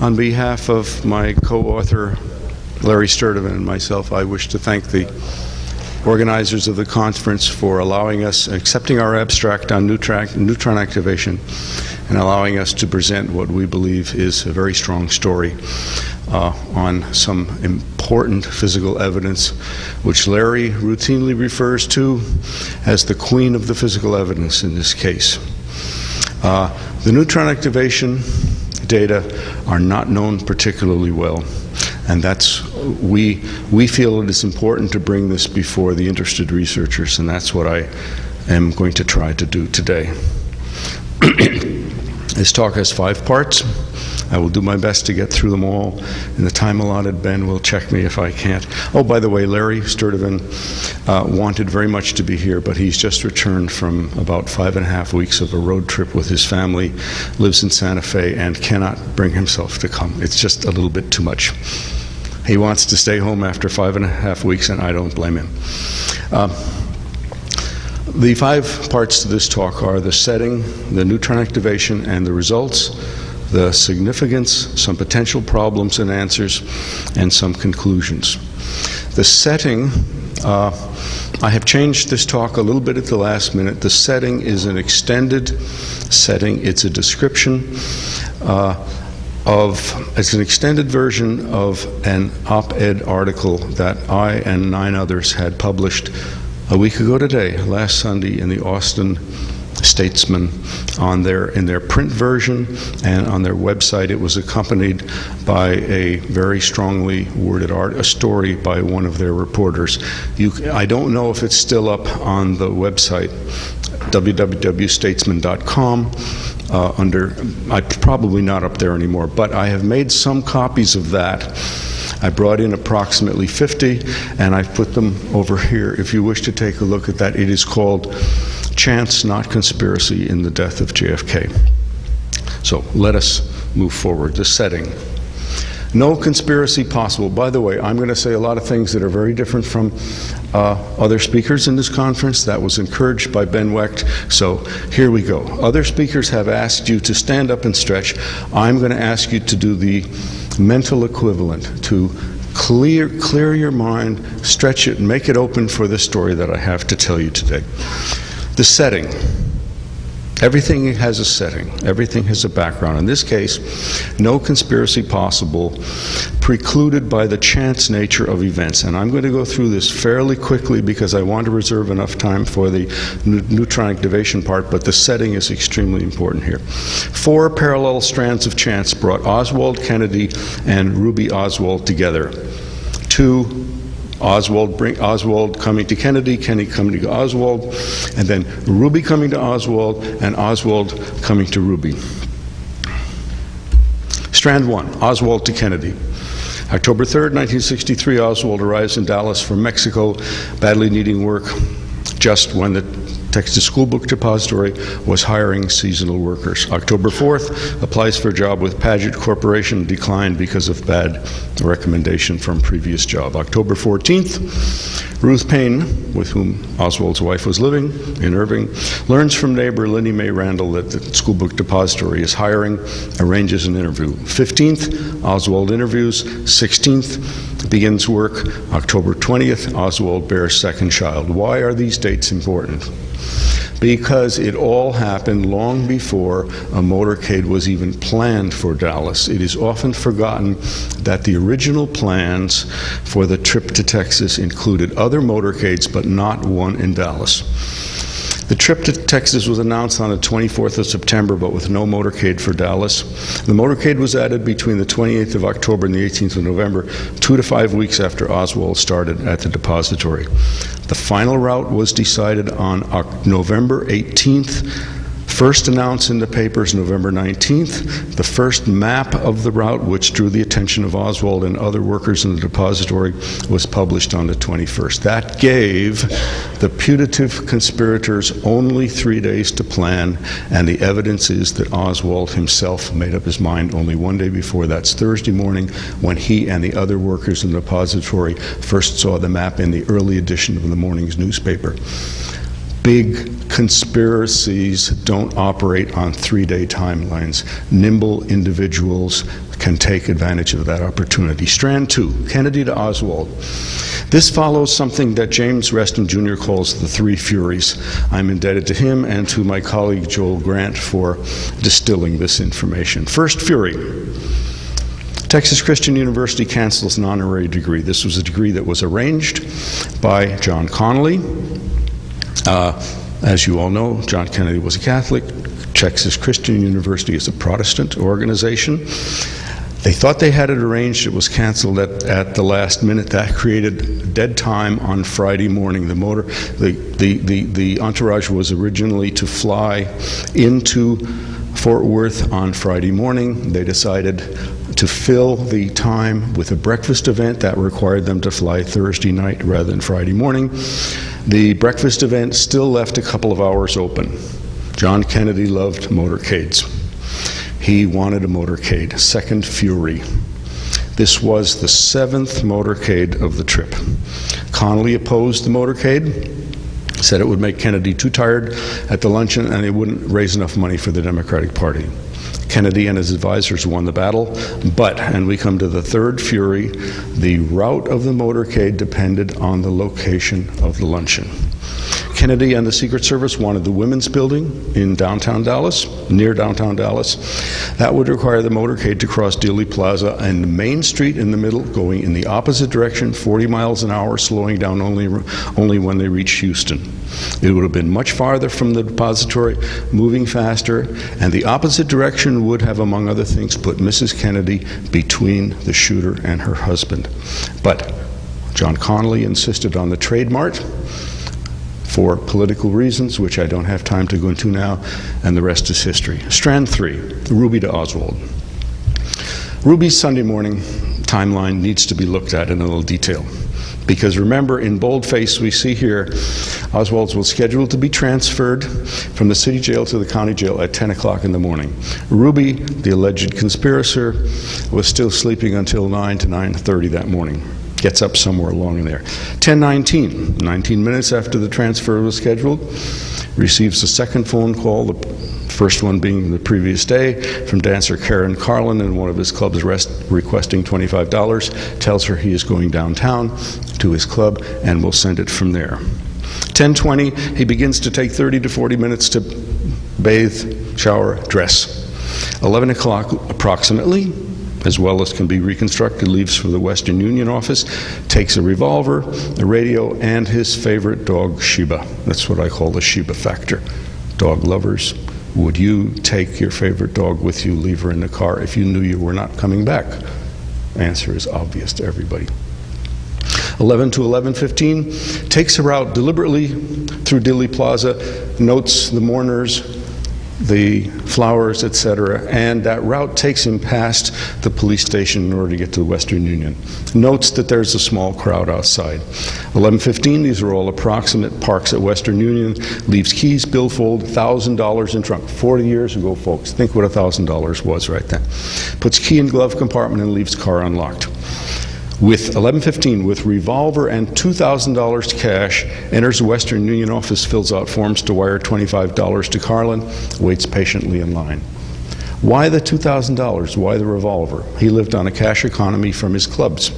On behalf of my co-author, Larry Sturtevant, and myself, I wish to thank the organizers of the conference for accepting our abstract on neutron activation and allowing us to present what we believe is a very strong story on some important physical evidence, which Larry routinely refers to as the queen of the physical evidence in this case. The neutron activation data are not known particularly well, and we feel it is important to bring this before the interested researchers, and that's what I am going to try to do today. This talk has 5 parts. I will do my best to get through them all in the time allotted. Ben will check me if I can't. Oh, by the way, Larry Sturtevant wanted very much to be here, but he's just returned from about 5.5 weeks of a road trip with his family, lives in Santa Fe, and cannot bring himself to come. It's just a little bit too much. He wants to stay home after 5.5 weeks, and I don't blame him. The 5 parts to this talk are the setting, the neutron activation and the results, the significance, some potential problems and answers, and some conclusions. The setting, I have changed this talk a little bit at the last minute. The setting is an extended setting. It's a description it's an extended version of an op-ed article that I and 9 others had published a week ago today, last Sunday, in the Austin Statesman in their print version, and on their website it was accompanied by a very strongly worded a story by one of their reporters. I don't know if it's still up on the website, www.statesman.com. Probably not up there anymore, but I have made some copies of that. I brought in approximately 50, and I've put them over here if you wish to take a look at that. It is called Chance, Not Conspiracy in the Death of JFK. So let us move forward. The setting. No conspiracy possible. By the way, I'm going to say a lot of things that are very different from other speakers in this conference. That was encouraged by Ben Wecht. So here we go. Other speakers have asked you to stand up and stretch. I'm going to ask you to do the mental equivalent, to clear your mind, stretch it, make it open for the story that I have to tell you today. The setting. Everything has a setting. Everything has a background. In this case, no conspiracy possible, precluded by the chance nature of events. And I'm going to go through this fairly quickly because I want to reserve enough time for the neutron activation part, but the setting is extremely important here. 4 parallel strands of chance brought Oswald Kennedy and Ruby Oswald together. 2, Oswald coming to Kennedy, Kennedy coming to Oswald, and then Ruby coming to Oswald, and Oswald coming to Ruby. Strand 1, Oswald to Kennedy. October 3rd, 1963, Oswald arrives in Dallas from Mexico, badly needing work, just when the Texas School Book Depository was hiring seasonal workers. October 4th, applies for a job with Paget Corporation, declined because of bad recommendation from previous job. October 14th, Ruth Payne, with whom Oswald's wife was living in Irving, learns from neighbor Linnie Mae Randall that the School Book Depository is hiring, arranges an interview. 15th, Oswald interviews. 16th, begins work. October 20th, Oswald bears second child. Why are these dates important? Because it all happened long before a motorcade was even planned for Dallas. It is often forgotten that the original plans for the trip to Texas included other motorcades, but not one in Dallas. The trip to Texas was announced on the 24th of September, but with no motorcade for Dallas. The motorcade was added between the 28th of October and the 18th of November, 2 to 5 weeks after Oswald started at the depository. The final route was decided on November 18th, first announced in the papers November 19th. The first map of the route, which drew the attention of Oswald and other workers in the depository, was published on the 21st. That gave the putative conspirators only 3 days to plan, and the evidence is that Oswald himself made up his mind only 1 day before. That's Thursday morning, when he and the other workers in the depository first saw the map in the early edition of the morning's newspaper. Big conspiracies don't operate on 3-day timelines. Nimble individuals can take advantage of that opportunity. Strand 2, Kennedy to Oswald. This follows something that James Reston Jr. calls the three furies. I'm indebted to him and to my colleague Joel Grant for distilling this information. First fury. Texas Christian University cancels an honorary degree. This was a degree that was arranged by John Connally. As you all know, John Kennedy was a Catholic. Texas Christian University is a Protestant organization. They thought they had it arranged. It was canceled at the last minute. That created dead time on Friday morning. The entourage was originally to fly into Fort Worth on Friday morning. They decided to fill the time with a breakfast event that required them to fly Thursday night rather than Friday morning. The breakfast event still left a couple of hours open. John Kennedy loved motorcades. He wanted a motorcade, second fury. This was the 7th motorcade of the trip. Connally opposed the motorcade, said it would make Kennedy too tired at the luncheon and it wouldn't raise enough money for the Democratic Party. Kennedy and his advisors won the battle, but, and we come to the third fury, the route of the motorcade depended on the location of the luncheon. Kennedy and the Secret Service wanted the Women's Building in downtown Dallas, near downtown Dallas. That would require the motorcade to cross Dealey Plaza and the main street in the middle, going in the opposite direction, 40 miles an hour, slowing down only when they reached Houston. It would have been much farther from the depository, moving faster, and the opposite direction would have, among other things, put Mrs. Kennedy between the shooter and her husband. But John Connally insisted on the Trade Mart for political reasons, which I don't have time to go into now, and the rest is history. Strand 3, Ruby to Oswald. Ruby's Sunday morning timeline needs to be looked at in a little detail. Because remember, in boldface, we see here, Oswald was scheduled to be transferred from the city jail to the county jail at 10 o'clock in the morning. Ruby, the alleged conspirator, was still sleeping until 9 to 9:30 that morning. Gets up somewhere along in there. 10:19, 19 minutes after the transfer was scheduled, receives a second phone call, the first one being the previous day, from dancer Karen Carlin in one of his clubs requesting $25, tells her he is going downtown to his club and will send it from there. 10:20, he begins to take 30 to 40 minutes to bathe, shower, dress. 11 o'clock approximately, as well as can be reconstructed, leaves for the Western Union office, takes a revolver, a radio, and his favorite dog, Sheba. That's what I call the Sheba factor. Dog lovers, would you take your favorite dog with you, leave her in the car if you knew you were not coming back? Answer is obvious to everybody. 11 to 11:15, takes her out deliberately through Dealey Plaza, notes the mourners, the flowers, etc., and that route takes him past the police station in order to get to the Western Union. Notes that there's a small crowd outside. 11:15, these are all approximate, parks at Western Union, leaves keys, billfold, $1,000 in trunk. 40 years ago, folks, think what $1,000 was right then. Puts key in glove compartment and leaves car unlocked. With 11:15, with revolver and $2,000 cash, enters the Western Union office, fills out forms to wire $25 to Carlin, waits patiently in line. Why the $2,000? Why the revolver? He lived on a cash economy from his clubs.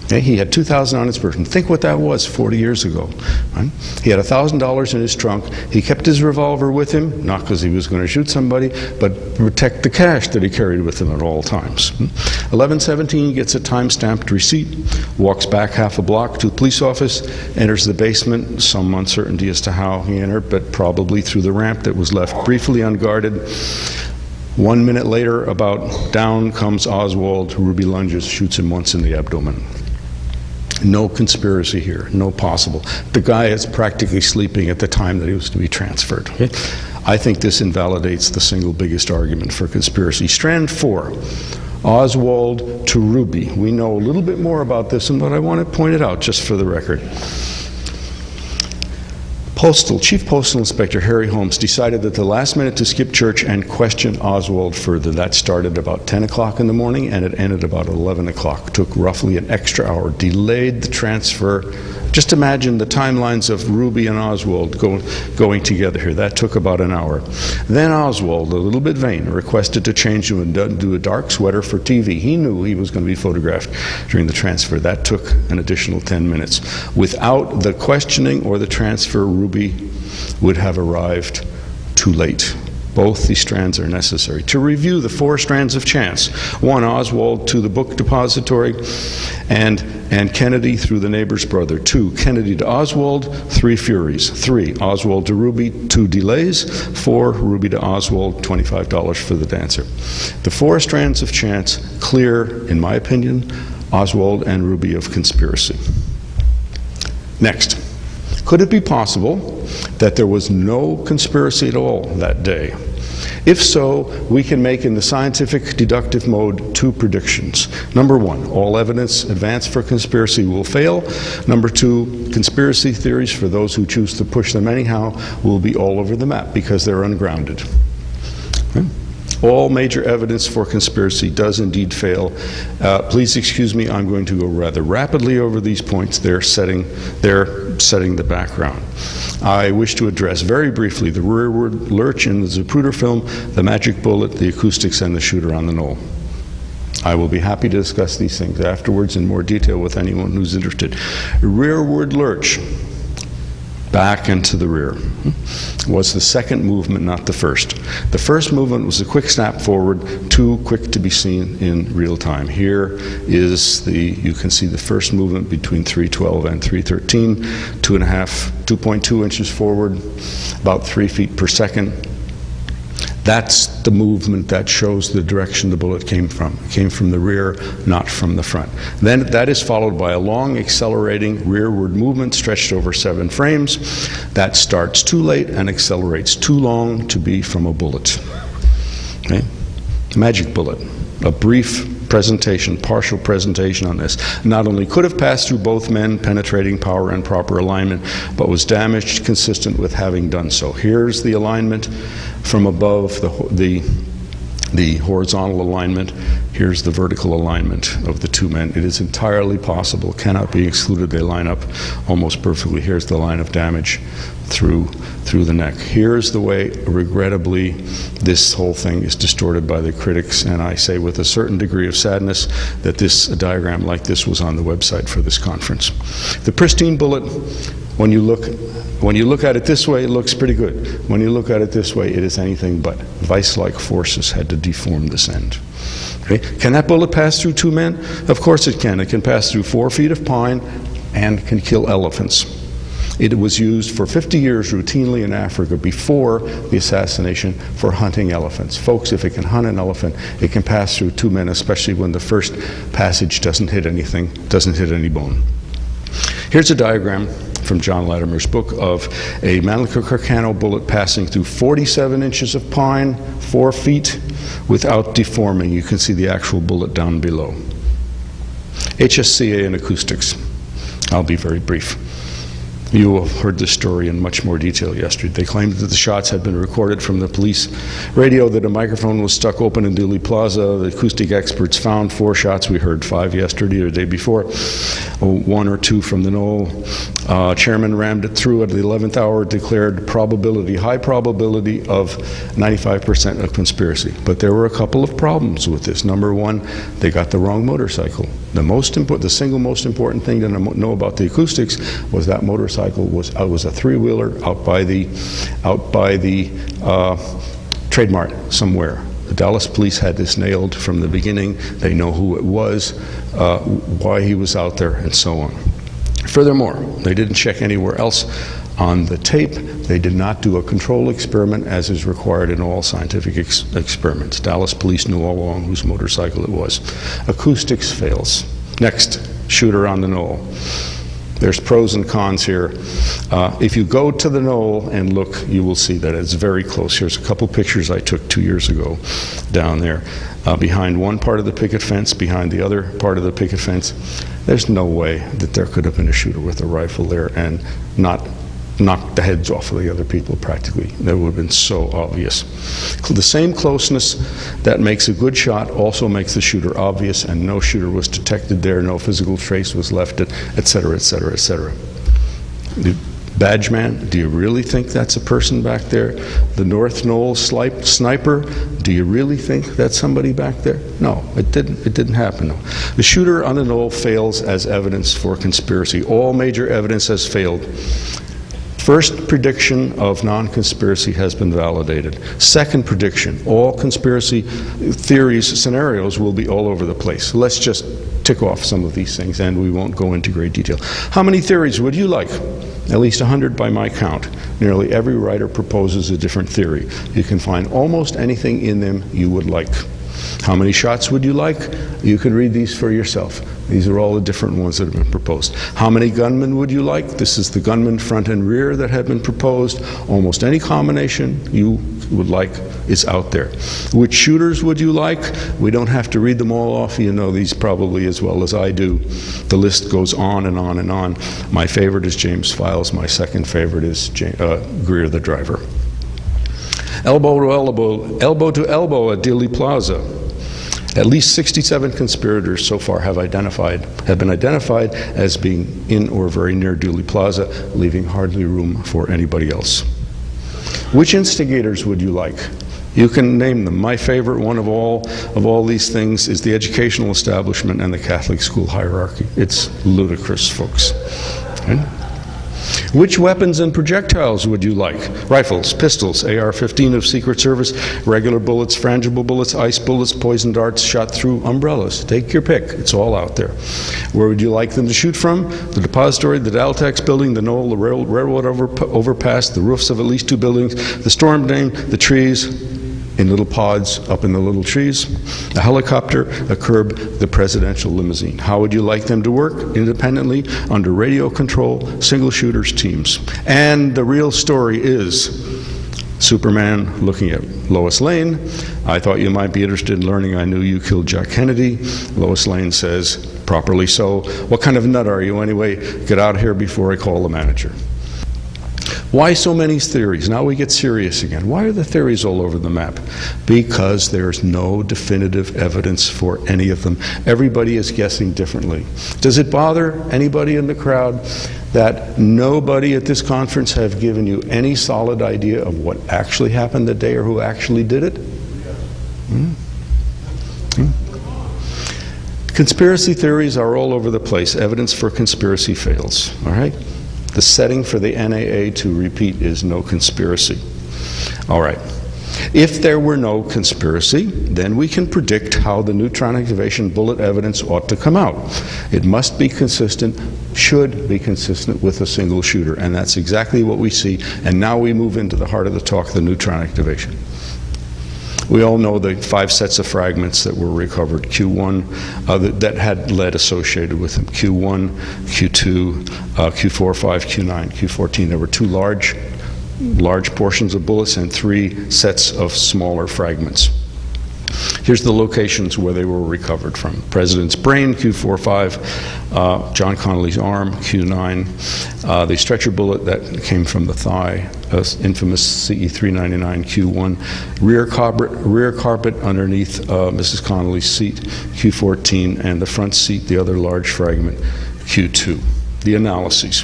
Okay, he had $2,000 on his person. Think what that was 40 years ago. Right? He had $1,000 in his trunk. He kept his revolver with him, not because he was going to shoot somebody, but to protect the cash that he carried with him at all times. 11:17, gets a time-stamped receipt, walks back half a block to the police office, enters the basement, some uncertainty as to how he entered, but probably through the ramp that was left briefly unguarded. 1 minute later, about, down comes Oswald. Ruby lunges, shoots him once in the abdomen. No conspiracy here, no possible. The guy is practically sleeping at the time that he was to be transferred. Okay? I think this invalidates the single biggest argument for conspiracy. Strand 4, Oswald to Ruby. We know a little bit more about this, but I want to point it out just for the record. Chief Postal Inspector Harry Holmes decided at the last minute to skip church and question Oswald further. That started about 10 o'clock in the morning and it ended about 11 o'clock. Took roughly an extra hour, delayed the transfer Just imagine the timelines of Ruby and Oswald going together here. That took about an hour. Then Oswald, a little bit vain, requested to change to do a dark sweater for TV. He knew he was going to be photographed during the transfer. That took an additional 10 minutes. Without the questioning or the transfer, Ruby would have arrived too late. Both these strands are necessary. To review the 4 strands of chance: 1, Oswald to the book depository, and Kennedy through the neighbor's brother. 2, Kennedy to Oswald, 3 Furies. 3, Oswald to Ruby, 2 delays. 4, Ruby to Oswald, $25 for the dancer. The 4 strands of chance clear, in my opinion, Oswald and Ruby of conspiracy. Next, could it be possible that there was no conspiracy at all that day? If so, we can make in the scientific deductive mode 2 predictions. Number 1, all evidence advanced for conspiracy will fail. Number 2, conspiracy theories, for those who choose to push them anyhow, will be all over the map because they're ungrounded. Okay? All major evidence for conspiracy does indeed fail. Please excuse me, I'm going to go rather rapidly over these points. They're setting the background. I wish to address very briefly the rearward lurch in the Zapruder film, the magic bullet, the acoustics, and the shooter on the knoll. I will be happy to discuss these things afterwards in more detail with anyone who's interested. Rearward lurch, back and to the rear, was the second movement, not the first. The first movement was a quick snap forward, too quick to be seen in real time. Here is you can see the first movement between 3:12 and 3:13, 2.2 inches forward, about 3 feet per second. That's the movement that shows the direction the bullet came from. It came from the rear, not from the front. Then that is followed by a long accelerating rearward movement stretched over 7 frames. That starts too late and accelerates too long to be from a bullet. Okay? Magic bullet, a brief presentation, partial presentation on this. Not only could have passed through both men, penetrating power and proper alignment, but was damaged consistent with having done so. Here's the alignment from above, the horizontal alignment. Here's the vertical alignment of the 2 men. It is entirely possible, cannot be excluded. They line up almost perfectly. Here's the line of damage through the neck. Here's the way, regrettably, this whole thing is distorted by the critics, and I say with a certain degree of sadness that a diagram like this was on the website for this conference. The pristine bullet, when you look at it this way, it looks pretty good. When you look at it this way, it is anything but. Vice-like forces had to deform this end. Okay. Can that bullet pass through 2 men? Of course it can. It can pass through 4 feet of pine and can kill elephants. It was used for 50 years routinely in Africa before the assassination for hunting elephants. Folks, if it can hunt an elephant, it can pass through 2 men, especially when the first passage doesn't hit anything, doesn't hit any bone. Here's a diagram from John Latimer's book of a Mannlicher-Carcano bullet passing through 47 inches of pine, 4 feet, without deforming. You can see the actual bullet down below. HSCA and acoustics. I'll be very brief. You have heard this story in much more detail yesterday. They claimed that the shots had been recorded from the police radio, that a microphone was stuck open in Duly Plaza. The acoustic experts found 4 shots. We heard 5 yesterday or the day before, 1 or 2 from the knoll. Chairman rammed it through at the 11th hour, declared high probability of 95% of conspiracy. But there were a couple of problems with this. Number 1, they got the wrong motorcycle. The single most important thing to know about the acoustics was that motorcycle was a 3-wheeler out by the Trade Mart somewhere. The Dallas police had this nailed from the beginning. They know who it was, why he was out there, and so on. Furthermore, they didn't check anywhere else on the tape. They did not do a control experiment as is required in all scientific experiments. Dallas police knew all along whose motorcycle it was. Acoustics fails. Next, shooter on the knoll. There's pros and cons here. If you go to the knoll and look, you will see that it's very close. Here's a couple pictures I took 2 years ago down there. Behind one part of the picket fence, behind the other part of the picket fence. There's no way that there could have been a shooter with a rifle there and not knocked the heads off of the other people practically. That would have been so obvious. The same closeness that makes a good shot also makes the shooter obvious, and no shooter was detected there, no physical trace was left, et cetera, et cetera, et cetera. The badge man, do you really think that's a person back there? The North Knoll sniper, do you really think that's somebody back there? No, it didn't happen. No. The shooter on the knoll fails as evidence for conspiracy. All major evidence has failed. First prediction of non-conspiracy has been validated. Second prediction, all conspiracy theories, scenarios will be all over the place. Let's just tick off some of these things, and we won't go into great detail. How many theories would you like? At least 100 by my count. Nearly every writer proposes a different theory. You can find almost anything in them you would like. How many shots would you like? You can read these for yourself. These are all the different ones that have been proposed. How many gunmen would you like? This is the gunmen front and rear that have been proposed. Almost any combination you would like is out there. Which shooters would you like? We don't have to read them all off. You know these probably as well as I do. The list goes on and on and on. My favorite is James Files. My second favorite is Greer the driver. Elbow to elbow at Dealey Plaza. At least 67 conspirators so far have been identified as being in or very near Dealey Plaza, leaving hardly room for anybody else. Which instigators would you like? You can name them. My favorite one of all these things is the educational establishment and the Catholic school hierarchy. It's ludicrous, folks. Okay? Which weapons and projectiles would you like? Rifles, pistols, AR-15 of Secret Service, regular bullets, frangible bullets, ice bullets, poison darts shot through umbrellas. Take your pick. It's all out there. Where would you like them to shoot from? The depository, the Daltex building, the knoll, the railroad overpass, the roofs of at least 2 buildings, the storm drain, the trees, in little pods up in the little trees, a helicopter, a curb, the presidential limousine. How would you like them to work? Independently, under radio control, single shooters teams. And the real story is Superman looking at Lois Lane. I thought you might be interested in learning I knew you killed Jack Kennedy. Lois Lane says, properly so. What kind of nut are you anyway? Get out of here before I call the manager. Why so many theories? Now we get serious again. Why are the theories all over the map? Because there's no definitive evidence for any of them. Everybody is guessing differently. Does it bother anybody in the crowd that nobody at this conference have given you any solid idea of what actually happened that day or who actually did it? Conspiracy theories are all over the place. Evidence for conspiracy fails, all right? The setting for the NAA to repeat is no conspiracy. All right. If there were no conspiracy, then we can predict how the neutron activation bullet evidence ought to come out. It must be consistent, should be consistent with a single shooter, and that's exactly what we see. And now we move into the heart of the talk, the neutron activation. We all know the 5 sets of fragments that were recovered, Q1, that had lead associated with them, Q1, Q2, Q4, 5, Q9, Q14. There were 2 large portions of bullets and 3 sets of smaller fragments. Here's the locations where they were recovered from. President's brain, Q4-5, John Connally's arm, Q9, the stretcher bullet that came from the thigh, infamous CE-399, Q1, rear carpet underneath Mrs. Connally's seat, Q14, and the front seat, the other large fragment, Q2. The analyses.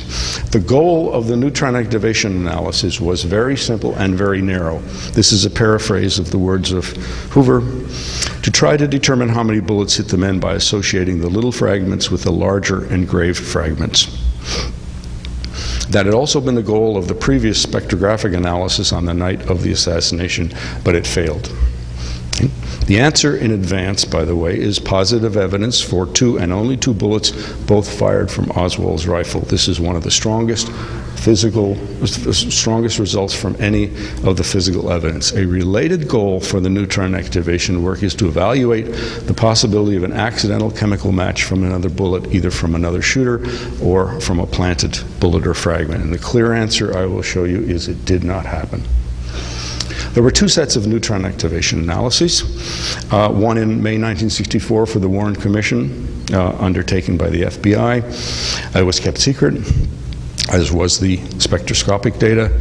The goal of the neutron activation analysis was very simple and very narrow. This is a paraphrase of the words of Hoover, to try to determine how many bullets hit the men by associating the little fragments with the larger engraved fragments. That had also been the goal of the previous spectrographic analysis on the night of the assassination, but it failed. The answer in advance, by the way, is positive evidence for 2 and only 2 bullets, both fired from Oswald's rifle. This is one of the strongest results from any of the physical evidence. A related goal for the neutron activation work is to evaluate the possibility of an accidental chemical match from another bullet, either from another shooter or from a planted bullet or fragment. And the clear answer I will show you is it did not happen. There were 2 sets of neutron activation analyses, one in May 1964 for the Warren Commission, undertaken by the FBI. It was kept secret. as was the spectroscopic data,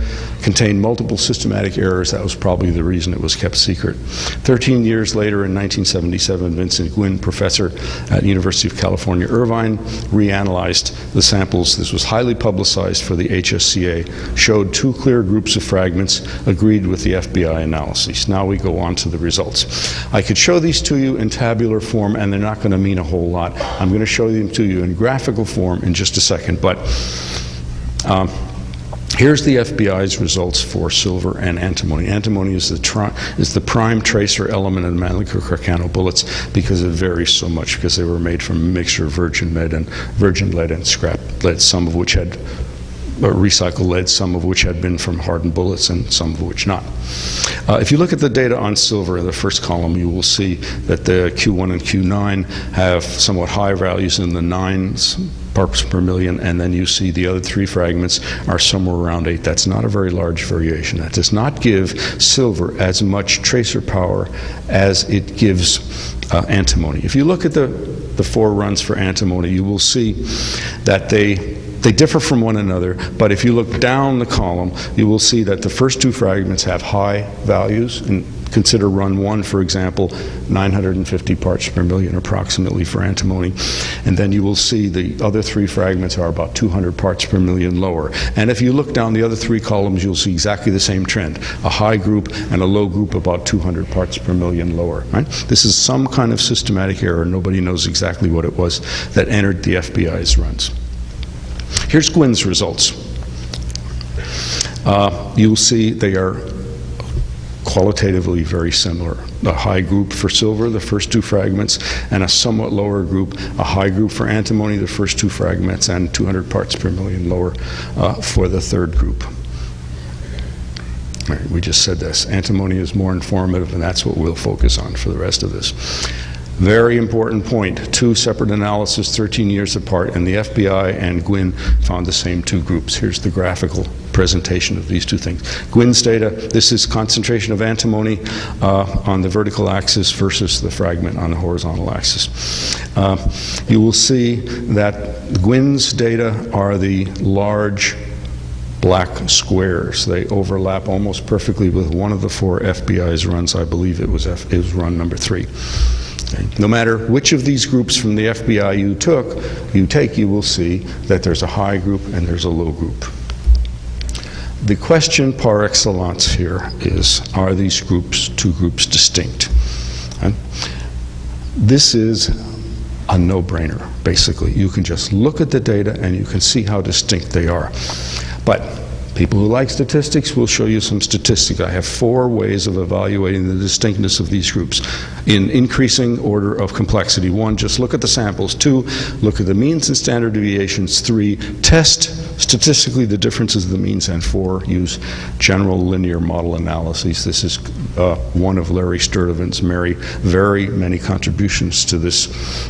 contained multiple systematic errors. That was probably the reason it was kept secret. 13 years later, in 1977, Vincent Guinn, professor at University of California, Irvine, reanalyzed the samples. This was highly publicized for the HSCA, showed two clear groups of fragments, agreed with the FBI analyses. Now we go on to the results. I could show these to you in tabular form, and they're not going to mean a whole lot. I'm going to show them to you in graphical form in just a second, but here's the FBI's results for silver and antimony. Antimony is the prime tracer element in Mannlicher-Carcano bullets because it varies so much, because they were made from a mixture of virgin lead and scrap lead, some of which had recycled lead, some of which had been from hardened bullets, and some of which not. If you look at the data on silver in the first column, you will see that the Q1 and Q9 have somewhat high values in the 9s parts per million, and then you see the other three fragments are somewhere around 8. That's not a very large variation. That does not give silver as much tracer power as it gives antimony. If you look at the 4 runs for antimony, you will see that they differ from one another, but if you look down the column, you will see that the first 2 fragments have high values. And consider run 1, for example, 950 parts per million approximately for antimony. And then you will see the other 3 fragments are about 200 parts per million lower. And if you look down the other 3 columns, you'll see exactly the same trend. A high group and a low group about 200 parts per million lower. Right? This is some kind of systematic error. Nobody knows exactly what it was that entered the FBI's runs. Here's Guinn's results. You'll see they are qualitatively very similar. A high group for silver, the first 2 fragments, and a somewhat lower group, a high group for antimony, the first 2 fragments, and 200 parts per million lower for the third group. All right, we just said this. Antimony is more informative, and that's what we'll focus on for the rest of this. Very important point, 2 separate analyses 13 years apart, and the FBI and Guinn found the same 2 groups. Here's the graphical presentation of these 2 things. Guinn's data, this is concentration of antimony on the vertical axis versus the fragment on the horizontal axis. You will see that Guinn's data are the large black squares. They overlap almost perfectly with one of the 4 FBI's runs. I believe it was run number 3. No matter which of these groups from the FBI you take, you will see that there's a high group and there's a low group. The question par excellence here is, are these 2 groups distinct? This is a no-brainer, basically. You can just look at the data and you can see how distinct they are. But people who like statistics will show you some statistics. I have 4 ways of evaluating the distinctness of these groups in increasing order of complexity. 1, just look at the samples. 2, look at the means and standard deviations. 3, test statistically the differences of the means. And 4, use general linear model analyses. This is one of Larry Sturtevant's very many contributions to this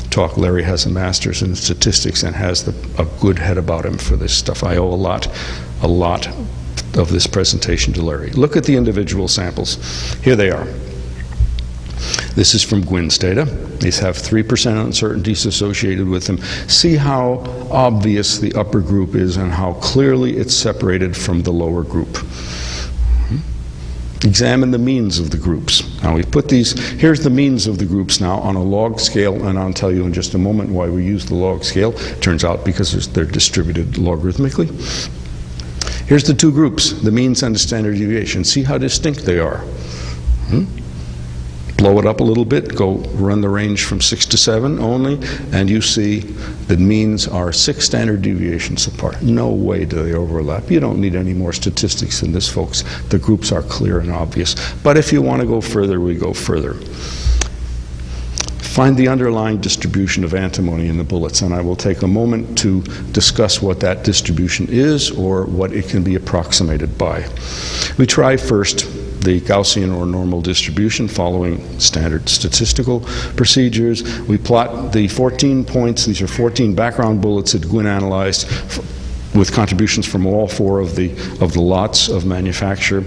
talk. Larry has a master's in statistics and has a good head about him for this stuff. I owe a lot of this presentation to Larry. Look at the individual samples. Here they are. This is from Guinn's data. These have 3% uncertainties associated with them. See how obvious the upper group is and how clearly it's separated from the lower group. Examine the means of the groups. Now we put these, here's the means of the groups now on a log scale, and I'll tell you in just a moment why we use the log scale. Turns out because they're distributed logarithmically. Here's the 2 groups, the means and the standard deviation. See how distinct they are. Blow it up a little bit, go run the range from 6 to 7 only, and you see the means are 6 standard deviations apart. No way do they overlap. You don't need any more statistics than this, folks. The groups are clear and obvious. But if you want to go further, we go further. Find the underlying distribution of antimony in the bullets, and I will take a moment to discuss what that distribution is or what it can be approximated by. We try first the Gaussian or normal distribution following standard statistical procedures. We plot the 14 points. These are 14 background bullets that Guinn analyzed with contributions from all 4 of the lots of manufacture.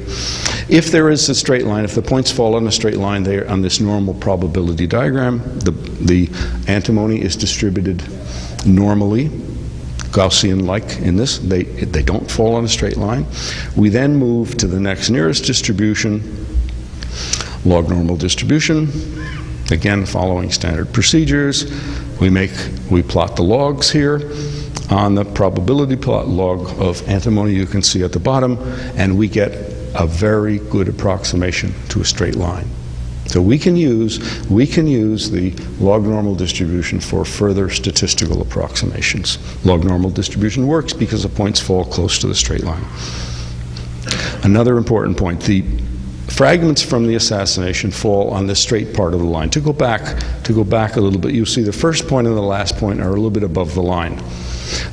If there is a straight line, if the points fall on a straight line there on this normal probability diagram, the antimony is distributed normally Gaussian-like in this. They don't fall on a straight line. We then move to the next nearest distribution, log normal distribution. Again, following standard procedures. We plot the logs here on the probability plot log of antimony you can see at the bottom, and we get a very good approximation to a straight line. So we can use the log normal distribution for further statistical approximations. Log normal distribution works because the points fall close to the straight line. Another important point, the fragments from the assassination fall on the straight part of the line. To go back a little bit, you'll see the first point and the last point are a little bit above the line.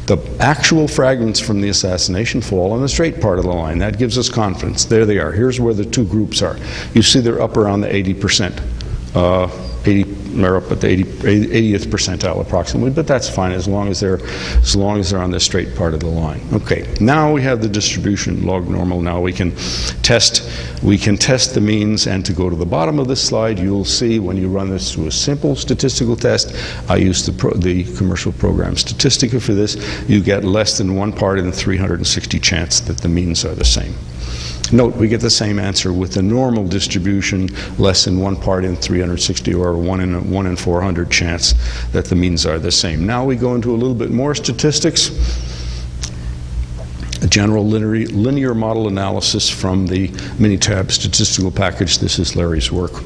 The actual fragments from the assassination fall on the straight part of the line. That gives us confidence. There they are. Here's where the two groups are. You see they're up around the 80%. They're up at the 80th percentile approximately, but that's fine as long as they're on the straight part of the line. Okay, now we have the distribution log normal. Now we can test the means, and to go to the bottom of this slide, you'll see when you run this through a simple statistical test. I use the commercial program Statistica for this. You get less than 1 part in 360 chance that the means are the same. Note, we get the same answer with the normal distribution, less than 1 part in 360, or 1 in 400 chance that the means are the same. Now we go into a little bit more statistics. A general linear model analysis from the Minitab statistical package. This is Larry's work.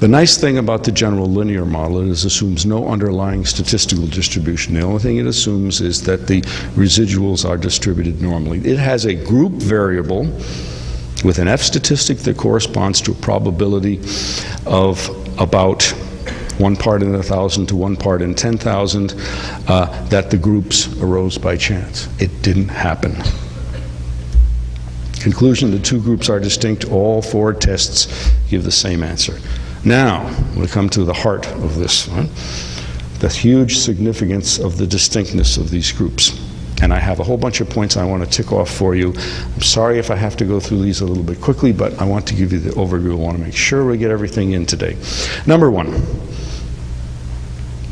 The nice thing about the general linear model is it assumes no underlying statistical distribution. The only thing it assumes is that the residuals are distributed normally. It has a group variable with an F statistic that corresponds to a probability of about 1 part in 1,000 to 1 part in 10,000 that the groups arose by chance. It didn't happen. Conclusion, the two groups are distinct. All 4 tests give the same answer. Now, we come to the heart of this, right? The huge significance of the distinctness of these groups. And I have a whole bunch of points I want to tick off for you. I'm sorry if I have to go through these a little bit quickly, but I want to give you the overview. I want to make sure we get everything in today. Number 1,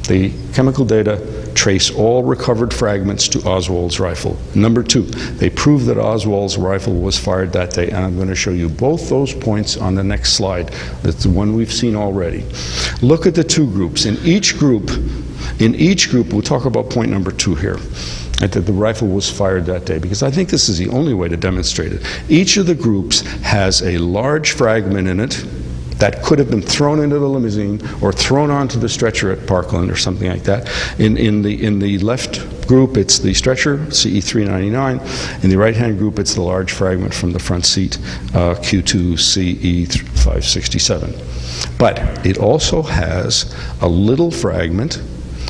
the chemical data trace all recovered fragments to Oswald's rifle. Number 2, they prove that Oswald's rifle was fired that day, and I'm going to show you both those points on the next slide. That's the one we've seen already. Look at the two groups. In each group, we'll talk about point number 2 here, that the rifle was fired that day, because I think this is the only way to demonstrate it. Each of the groups has a large fragment in it that could have been thrown into the limousine or thrown onto the stretcher at Parkland or something like that. In the left group, it's the stretcher, CE399. In the right-hand group, it's the large fragment from the front seat, Q2 CE567. But it also has a little fragment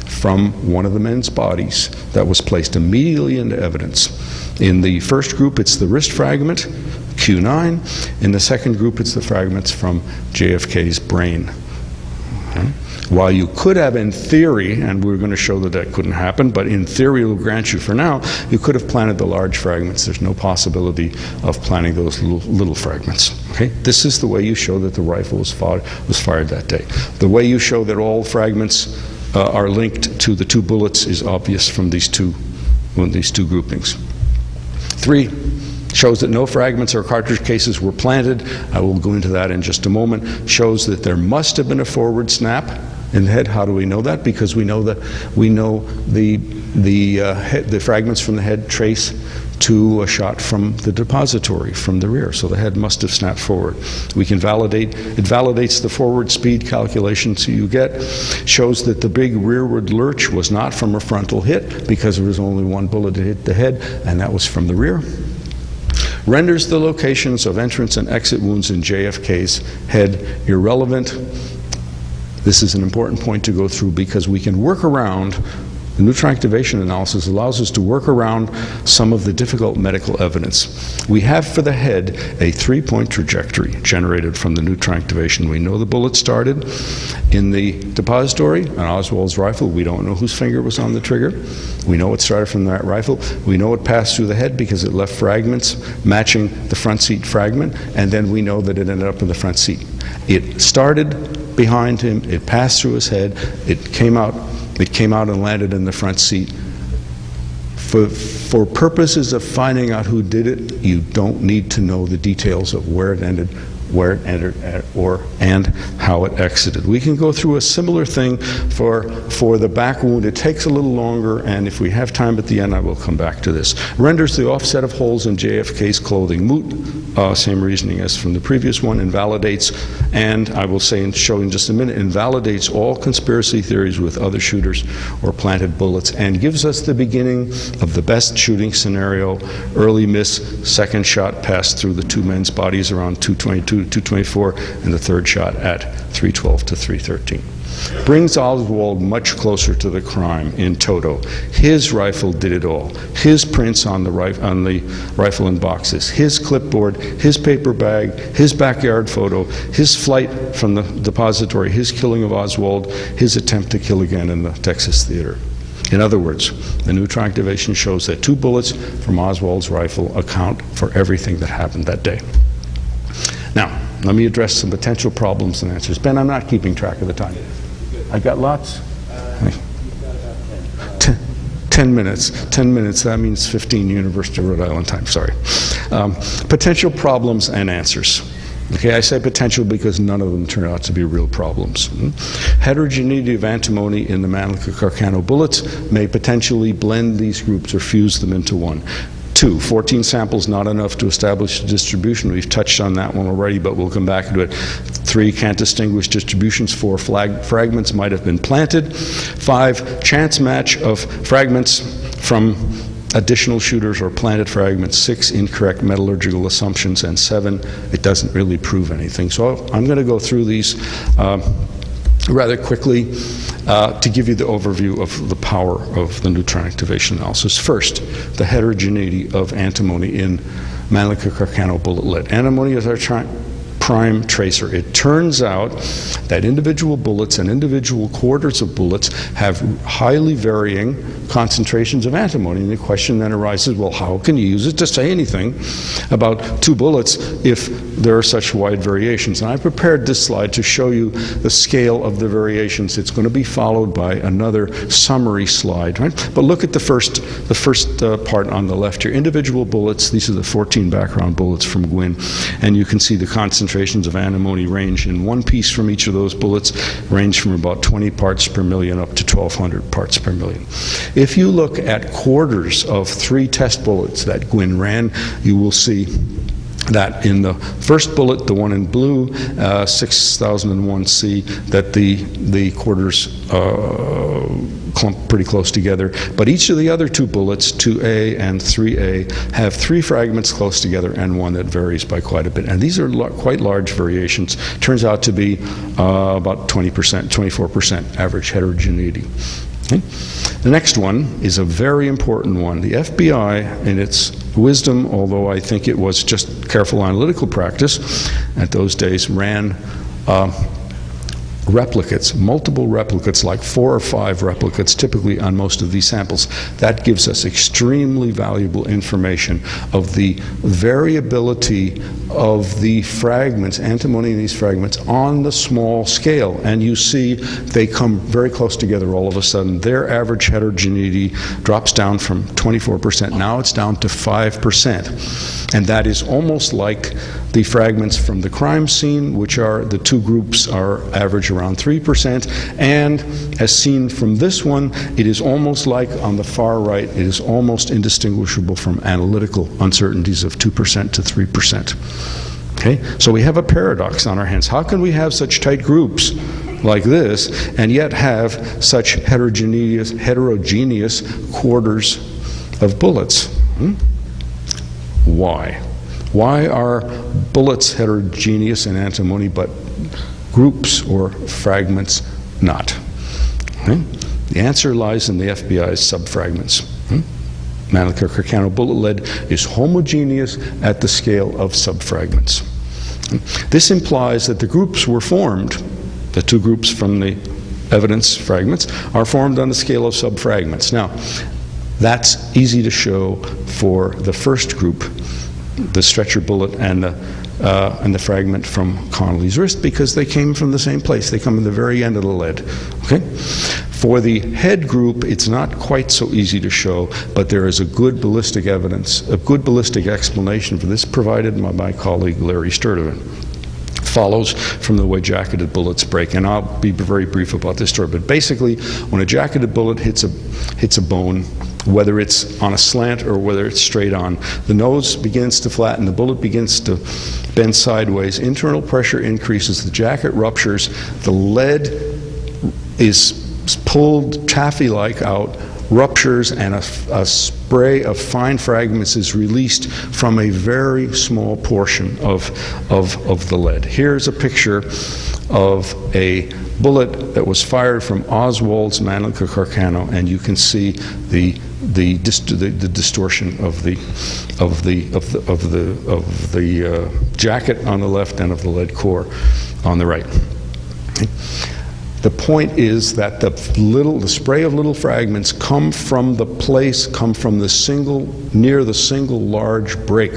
from one of the men's bodies that was placed immediately into evidence. In the first group, it's the wrist fragment, Q9. In the second group, it's the fragments from JFK's brain. Okay. While you could have, in theory, and we're going to show that that couldn't happen, but in theory we'll grant you for now, you could have planted the large fragments. There's no possibility of planting those little fragments. Okay. This is the way you show that the rifle was fired that day. The way you show that all fragments are linked to the 2 bullets is obvious from these two groupings. 3, shows that no fragments or cartridge cases were planted. I will go into that in just a moment. Shows that there must have been a forward snap in the head. How do we know that? Because we know the fragments from the head trace to a shot from the depository, from the rear. So the head must have snapped forward. We can validate, it validates the forward speed calculations you get, shows that the big rearward lurch was not from a frontal hit because there was only 1 bullet that hit the head, and that was from the rear. Renders the locations of entrance and exit wounds in JFK's head irrelevant. This is an important point to go through because we can work around. The neutron activation analysis allows us to work around some of the difficult medical evidence. We have for the head a 3-point trajectory generated from the neutron activation. We know the bullet started in the depository on Oswald's rifle. We don't know whose finger was on the trigger. We know it started from that rifle. We know it passed through the head because it left fragments matching the front seat fragment, and then we know that it ended up in the front seat. It started behind him, it passed through his head, it came out and landed in the front seat. For purposes of finding out who did it, you don't need to know the details of where it ended, where it entered, and how it exited. We can go through a similar thing for the back wound. It takes a little longer, and if we have time at the end, I will come back to this. Renders the offset of holes in JFK's clothing moot. Same reasoning as from the previous one. Invalidates, and I will say and show in just a minute, invalidates all conspiracy theories with other shooters or planted bullets, and gives us the beginning of the best shooting scenario. Early miss, second shot passed through the two men's bodies around 2:22, 2:24, and the third shot at 3:12 to 3:13. Brings Oswald much closer to the crime in toto. His rifle did it all. His prints on the rifle and boxes, his clipboard, his paper bag, his backyard photo, his flight from the depository, his killing of Oswald, his attempt to kill again in the Texas theater. In other words, the neutron activation shows that 2 bullets from Oswald's rifle account for everything that happened that day. Now, let me address some potential problems and answers. Ben, I'm not keeping track of the time. I've got lots? 10 minutes. 10 minutes, that means 15 University of Rhode Island time, sorry. Potential problems and answers. Okay, I say potential because none of them turn out to be real problems. Heterogeneity of antimony in the Mannlicher-Carcano bullets may potentially blend these groups or fuse them into one. 2, 14 samples not enough to establish a distribution. We've touched on that one already, but we'll come back to it. 3, can't distinguish distributions. 4, fragments might have been planted. 5, chance match of fragments from additional shooters or planted fragments. 6, incorrect metallurgical assumptions. And 7, it doesn't really prove anything. So I'm going to go through these rather quickly to give you the overview of the power of the neutron activation analysis. First, the heterogeneity of antimony in Mannlicher-Carcano bullet lead. Antimony is our prime tracer. It turns out that individual bullets and individual quarters of bullets have highly varying concentrations of antimony. And the question then arises, well, how can you use it to say anything about 2 bullets if there are such wide variations? And I prepared this slide to show you the scale of the variations. It's going to be followed by another summary slide, right? But look at the first part on the left here. Individual bullets, these are the 14 background bullets from Guinn, and you can see the concentrations of antimony range in one piece from each of those bullets, range from about 20 parts per million up to 1,200 parts per million. If you look at quarters of 3 test bullets that Guinn ran, you will see that in the first bullet, the one in blue, 6001C, that the quarters clump pretty close together. But each of the other 2 bullets, 2A and 3A, have 3 fragments close together and one that varies by quite a bit. And these are quite large variations. Turns out to be about 20%, 24% average heterogeneity. Okay. The next one is a very important one. The FBI, in its wisdom, although I think it was just careful analytical practice at those days, ran replicates, multiple replicates, like 4 or 5 replicates typically on most of these samples. That gives us extremely valuable information of the variability of the fragments, antimony in these fragments, on the small scale. And you see they come very close together all of a sudden. Their average heterogeneity drops down from 24%. Now it's down to 5%. And that is almost like the fragments from the crime scene, which are, the 2 groups are average around 3%. And as seen from this one, it is almost like, on the far right, it is almost indistinguishable from analytical uncertainties of 2% to 3%. Okay? So we have a paradox on our hands. How can we have such tight groups like this and yet have such heterogeneous quarters of bullets? Why? Why are bullets heterogeneous in antimony, but groups or fragments not? Okay? The answer lies in the FBI's subfragments. Mannlicher-Carcano bullet lead is homogeneous at the scale of subfragments. This implies that the groups were formed, the 2 groups from the evidence fragments, are formed on the scale of subfragments. Now, that's easy to show for the first group, the stretcher bullet and the fragment from Connolly's wrist, because they came from the same place. They come in the very end of the lead. Okay? For the head group, it's not quite so easy to show, but there is a good ballistic evidence, a good ballistic explanation for this provided by my colleague Larry Sturdivant. Follows from the way jacketed bullets break, and I'll be very brief about this story, but basically when a jacketed bullet hits a bone, whether it's on a slant or whether it's straight on, the nose begins to flatten, the bullet begins to bend sideways, internal pressure increases, the jacket ruptures, the lead is pulled taffy-like out, ruptures, and a spray of fine fragments is released from a very small portion of the lead. Here's a picture of a bullet that was fired from Oswald's Mannlicher Carcano, and you can see the distortion of the jacket on the left and of the lead core on the right. The point is that the spray of little fragments come from the single large break.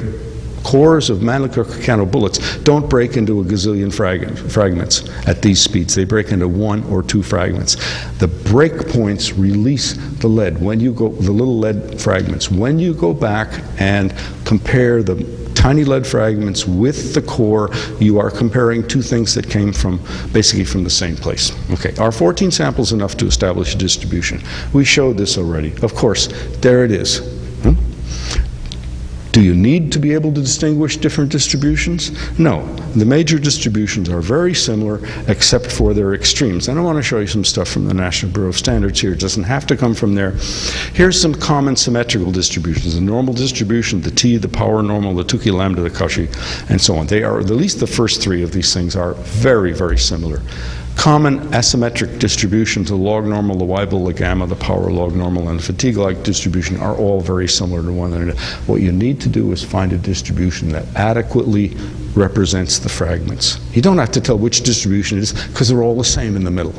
Cores of Mannlicher Carcano bullets don't break into a gazillion fragments at these speeds. They break into 1 or 2 fragments. The break points release the lead, the little lead fragments. When you go back and compare the tiny lead fragments with the core, you are comparing two things that came basically from the same place. Okay, are 14 samples enough to establish a distribution? We showed this already. Of course, there it is. Do you need to be able to distinguish different distributions? No. The major distributions are very similar except for their extremes. And I want to show you some stuff from the National Bureau of Standards here. It doesn't have to come from there. Here's some common symmetrical distributions. The normal distribution, the T, the power normal, the Tukey lambda, the Cauchy, and so on. They are, at least the first three of these things are very, very similar. Common asymmetric distributions, the log normal, the Weibel, the gamma, the power log normal, and the fatigue-like distribution are all very similar to one another. What you need to do is find a distribution that adequately represents the fragments. You don't have to tell which distribution it is because they're all the same in the middle.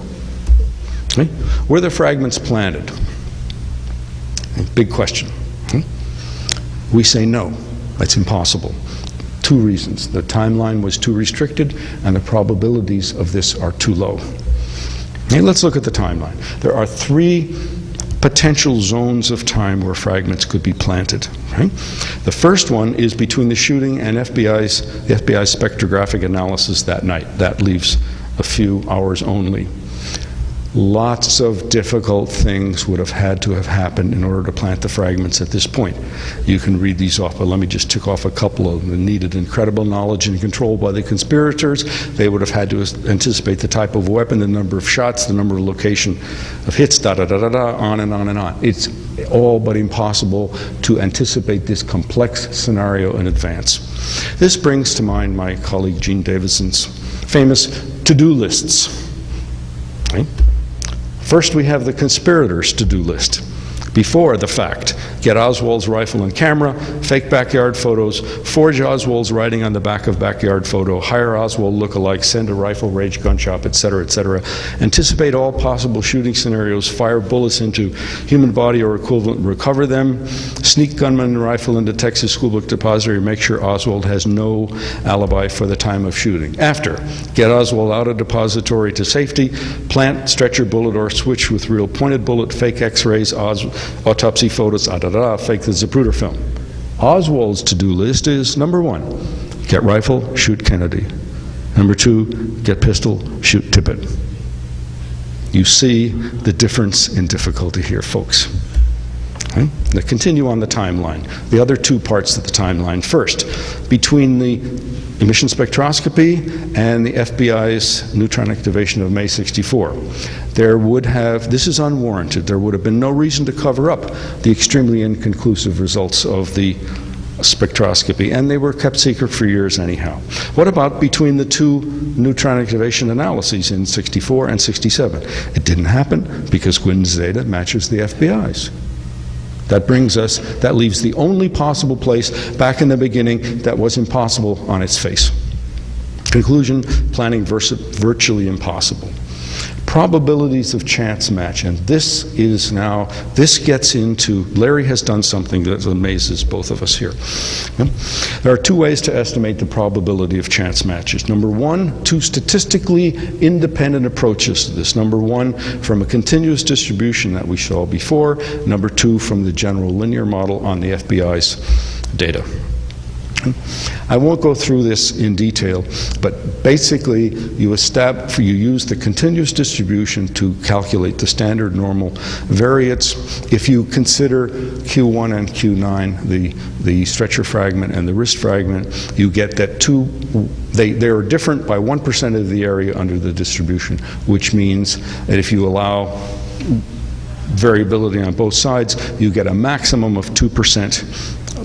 Okay? Were the fragments planted? Big question. We say no, that's impossible. Two reasons. The timeline was too restricted and the probabilities of this are too low. Okay, let's look at the timeline. There are three potential zones of time where fragments could be planted. Right? The first one is between the shooting and the FBI's spectrographic analysis that night. That leaves a few hours only. Lots of difficult things would have had to have happened in order to plant the fragments at this point. You can read these off, but let me just tick off a couple of them. They needed incredible knowledge and control by the conspirators. They would have had to anticipate the type of weapon, the number of shots, the number of location of hits, on and on and on. It's all but impossible to anticipate this complex scenario in advance. This brings to mind my colleague Gene Davidson's famous to-do lists. Okay? First, we have the conspirators' to-do list. Before the fact, get Oswald's rifle and camera, fake backyard photos, forge Oswald's writing on the back of backyard photo, hire Oswald lookalikes, send a rifle range gun shop, etc., etc. Anticipate all possible shooting scenarios, fire bullets into human body or equivalent, recover them, sneak gunman and rifle into Texas schoolbook depository, make sure Oswald has no alibi for the time of shooting. After, get Oswald out of depository to safety, plant stretcher bullet or switch with real pointed bullet, fake x-rays, autopsy photos, fake the Zapruder film. Oswald's to-do list is number 1, get rifle, shoot Kennedy. Number 2, get pistol, shoot Tippit. You see the difference in difficulty here, folks. Okay? Now continue on the timeline. The other two parts of the timeline. First, between the emission spectroscopy and the FBI's neutron activation of May '64. This is unwarranted, there would have been no reason to cover up the extremely inconclusive results of the spectroscopy, and they were kept secret for years anyhow. What about between the two neutron activation analyses in '64 and '67? It didn't happen because Guinn's data matches the FBI's. That leaves the only possible place back in the beginning that was impossible on its face. Conclusion, planning virtually impossible. Probabilities of chance match, and this gets into, Larry has done something that amazes both of us here. There are two ways to estimate the probability of chance matches. Number one, two statistically independent approaches to this. Number one, from a continuous distribution that we saw before. Number two, from the general linear model on the FBI's data. I won't go through this in detail, but basically you use the continuous distribution to calculate the standard normal variates. If you consider Q1 and Q9, the stretcher fragment and the wrist fragment, you get that they are different by 1% of the area under the distribution, which means that if you allow variability on both sides, you get a maximum of 2%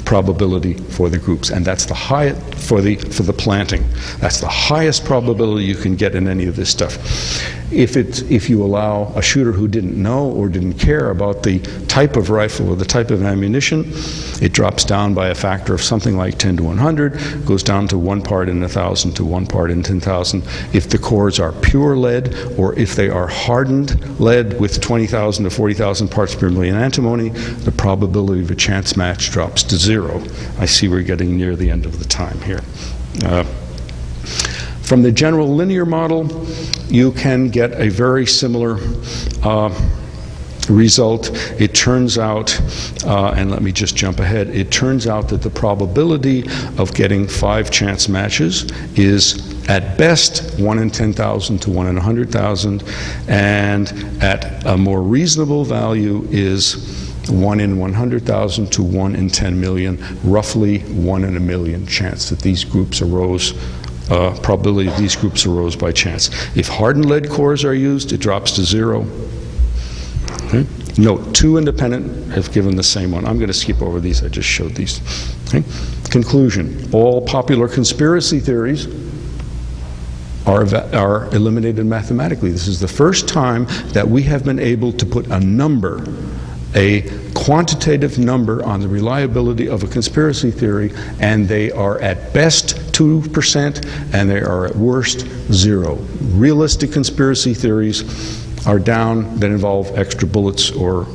probability for the groups, and that's the highest for the planting. That's the highest probability you can get in any of this stuff. If you allow a shooter who didn't know or didn't care about the type of rifle or the type of ammunition, it drops down by a factor of something like 10 to 100, goes down to 1 part in 1,000 to 1 part in 10,000. If the cores are pure lead, or if they are hardened lead with 20,000 to 40,000 parts per million antimony, the probability of a chance match drops to 0. I see we're getting near the end of the time here. From the general linear model, you can get a very similar result. It turns out, and let me just jump ahead, it turns out that the probability of getting 5 chance matches is at best 1 in 10,000 to 1 in 100,000, and at a more reasonable value is 1 in 100,000 to 1 in 10 million, roughly 1 in a million chance that these groups arose. Probability of these groups arose by chance. If hardened lead cores are used, it drops to 0. Okay. Note, 2 independent have given the same one. I'm going to skip over these. I just showed these. Okay. Conclusion. All popular conspiracy theories are eliminated mathematically. This is the first time that we have been able to put a number, a quantitative number, on the reliability of a conspiracy theory, and they are at best 2% and they are at worst 0. Realistic conspiracy theories are down, that involve extra bullets or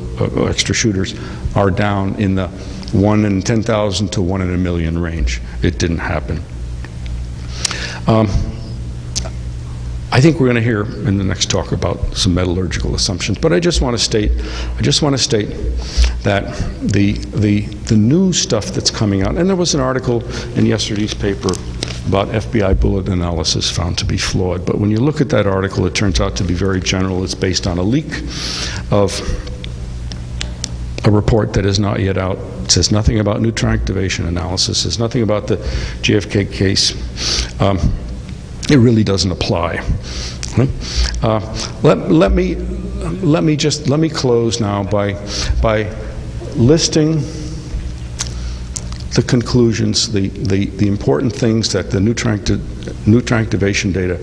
extra shooters, are down in the 1 in 10,000 to 1 in a million range. It didn't happen. I think we're going to hear in the next talk about some metallurgical assumptions, but I just want to state that the new stuff that's coming out, and there was an article in yesterday's paper about FBI bullet analysis found to be flawed, but when you look at that article, it turns out to be very general. It's based on a leak of a report that is not yet out. It says nothing about neutron activation analysis. It says nothing about the JFK case. It really doesn't apply. Let me close now by listing the conclusions, the important things that the neutron activation data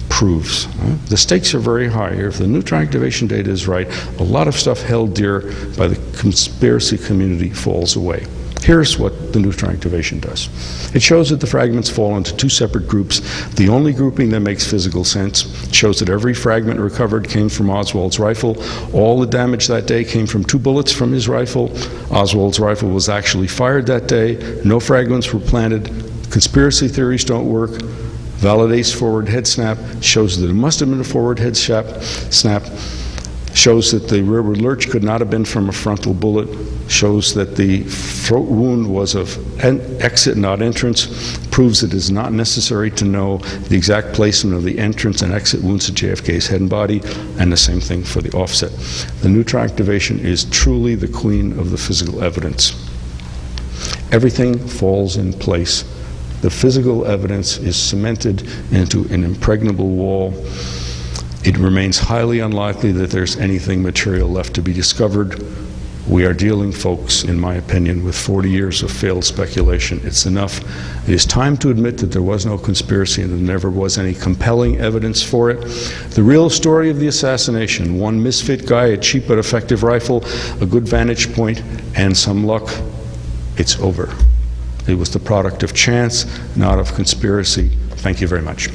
proves. The stakes are very high here. If the neutron activation data is right, a lot of stuff held dear by the conspiracy community falls away. Here's what the neutron activation does. It shows that the fragments fall into 2 separate groups. The only grouping that makes physical sense. It shows that every fragment recovered came from Oswald's rifle. All the damage that day came from 2 bullets from his rifle. Oswald's rifle was actually fired that day. No fragments were planted. Conspiracy theories don't work. Validates forward head snap. Shows that it must have been a forward head snap. Shows that the rearward lurch could not have been from a frontal bullet. Shows that the throat wound was of exit, not entrance. Proves it is not necessary to know the exact placement of the entrance and exit wounds to JFK's head and body, and the same thing for the offset. The neutron activation is truly the queen of the physical evidence. Everything falls in place. The physical evidence is cemented into an impregnable wall. It remains highly unlikely that there's anything material left to be discovered. We are dealing, folks, in my opinion, with 40 years of failed speculation. It's enough. It is time to admit that there was no conspiracy and there never was any compelling evidence for it. The real story of the assassination: one misfit guy, a cheap but effective rifle, a good vantage point, and some luck. It's over. It was the product of chance, not of conspiracy. Thank you very much.